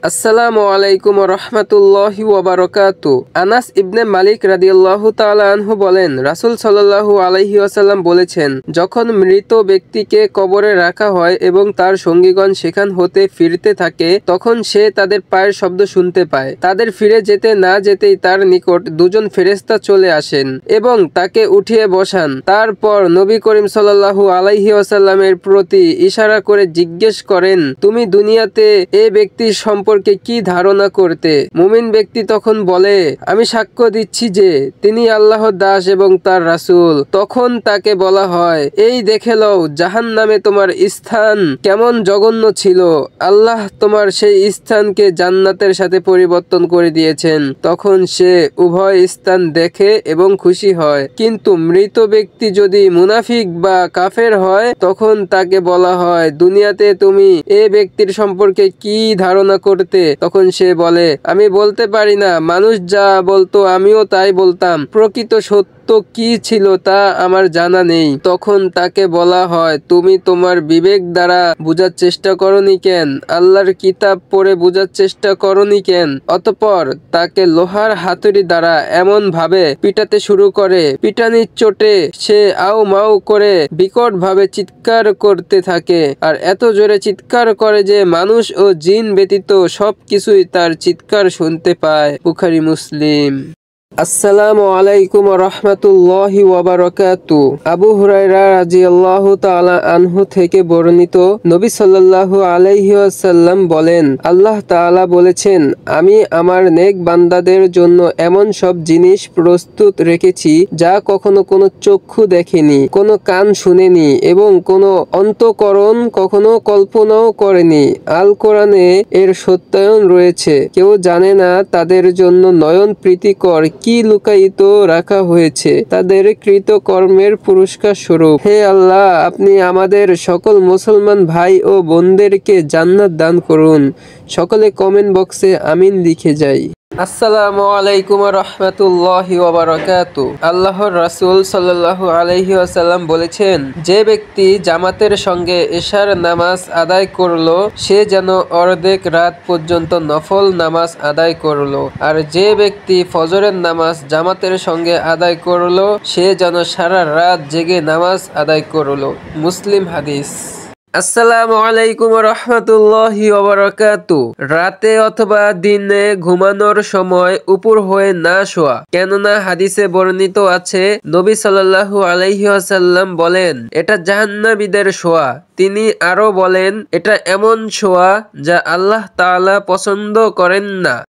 আসসালামু আলাইকুম ওয়া রাহমাতুল্লাহি ওয়া বারাকাতুহু। আনাস ইবনে মালিক রাদিয়াল্লাহু তাআলা আনহু বলেন, রাসূল সাল্লাল্লাহু আলাইহি ওয়াসাল্লাম বলেছেন, যখন মৃত ব্যক্তিকে কবরে রাখা হয় এবং তার সঙ্গীগণ সেখান হতে ফিরতে থাকে, তখন সে তাদের পায়ের শব্দ শুনতে পায়। তাদের ফিরে যেতে না যেতেই তার নিকট দুজন ফেরেশতা চলে আসেন এবং তাকে উঠিয়ে বসান। তারপর নবী করিম সাল্লাল্লাহু আলাইহি ওয়াসাল্লামের প্রতি ইশারা করে জিজ্ঞেস করেন, তুমি দুনিয়াতে এ ব্যক্তির সম্পর্কে কি ধারণা করতে? মুমিন ব্যক্তি তখন বলে, আমি সাক্ষ্য দিচ্ছি যে তিনি আল্লাহর দাস এবং তার রাসূল। তখন তাকে বলা হয়, এই দেখে লও জাহান্নামে তোমার স্থান কেমন জঘন্য ছিল, আল্লাহ তোমার সেই স্থানকে জান্নাতের সাথে পরিবর্তন করে দিয়েছেন। তখন সে উভয় স্থান দেখে এবং খুশি হয়। কিন্তু মৃত ব্যক্তি যদি মুনাফিক বা কাফের হয়, তখন তাকে বলা হয়, দুনিয়াতে তুমি এ ব্যক্তির সম্পর্কে কি ধারণা করতে? তখন সে বলে, আমি বলতে পারি না, মানুষ যা বলতো আমিও তাই বলতাম, প্রকৃত সত্য কি ছিল তা আমার জানা নেই। তখন তাকে বলা হয়, তুমি তোমার বিবেক দ্বারা বুঝার চেষ্টা করনি কেন? আল্লাহর কিতাব পড়ে বুঝার চেষ্টা করনি কেন? অতঃপর তাকে লোহার হাতুড়ি দ্বারা এমন ভাবে পিটাতে শুরু করে, পিটানির চোটে সে আউ মাউ করে বিকট ভাবে চিৎকার করতে থাকে, আর এত জোরে চিৎকার করে যে মানুষ ও জিন ব্যতীত সবকিছুই তার চিৎকার শুনতে পায়। বুখারী মুসলিম। আসসালামু আলাইকুম ওয়া রাহমাতুল্লাহি ওয়া বারাকাতুহু। আবু হুরায়রা রাদিয়াল্লাহু তাআলা আনহু থেকে বর্ণিত, নবী সাল্লাল্লাহু আলাইহি ওয়াসাল্লাম বলেন, আল্লাহ তাআলা বলেছেন, আমি আমার নেক বান্দাদের জন্য এমন সব জিনিস প্রস্তুত রেখেছি যা কখনো কোনো চক্ষু দেখেনি, কোনো কান শুনেনি এবং কোনো অন্তঃকরণ কখনো কল্পনাও করেনি। আল কোরআনে এর সত্যায়ন রয়েছে। কেউ জানে না তাদের জন্য নয়ন প্রীতিকর কি লুকায়িত রাখা হয়েছে তাদের কৃতকর্মের পুরস্কার স্বরূপ। হে আল্লাহ, আপনি আমাদের সকল মুসলমান ভাই ও বোনদেরকে জান্নাত দান করুন। সকলে কমেন্ট বক্সে আমিন লিখে যাই। আসসালামু আলাইকুম ওয়া রাহমাতুল্লাহি ওয়া বারাকাতুহু। আল্লাহর রাসূল সাল্লাল্লাহু আলাইহি ওয়াসাল্লাম বলেছেন, যে ব্যক্তি জামাতের সঙ্গে এশার নামাজ আদায় করলো, সে যেন অর্ধেক রাত পর্যন্ত নফল নামাজ আদায় করলো, আর যে ব্যক্তি ফজরের নামাজ জামাতের সঙ্গে আদায় করলো, সে যেন সারা রাত জেগে নামাজ আদায় করলো। মুসলিম হাদিস। আসসালামু আলাইকুম ওয়া রাহমাতুল্লাহি ওয়া বারাকাতুহু। রাতে অথবা দিনে ঘুমানোর সময় উপর হয়ে না শোয়া, কেননা হাদিসে বর্ণিত আছে, নবী সাল্লাল্লাহু আলাইহি ওয়াসাল্লাম বলেন, এটা জাহান্নামীদের শোয়া। তিনি আরো বলেন, এটা এমন শোয়া যা আল্লাহ তাআলা পছন্দ করেন না।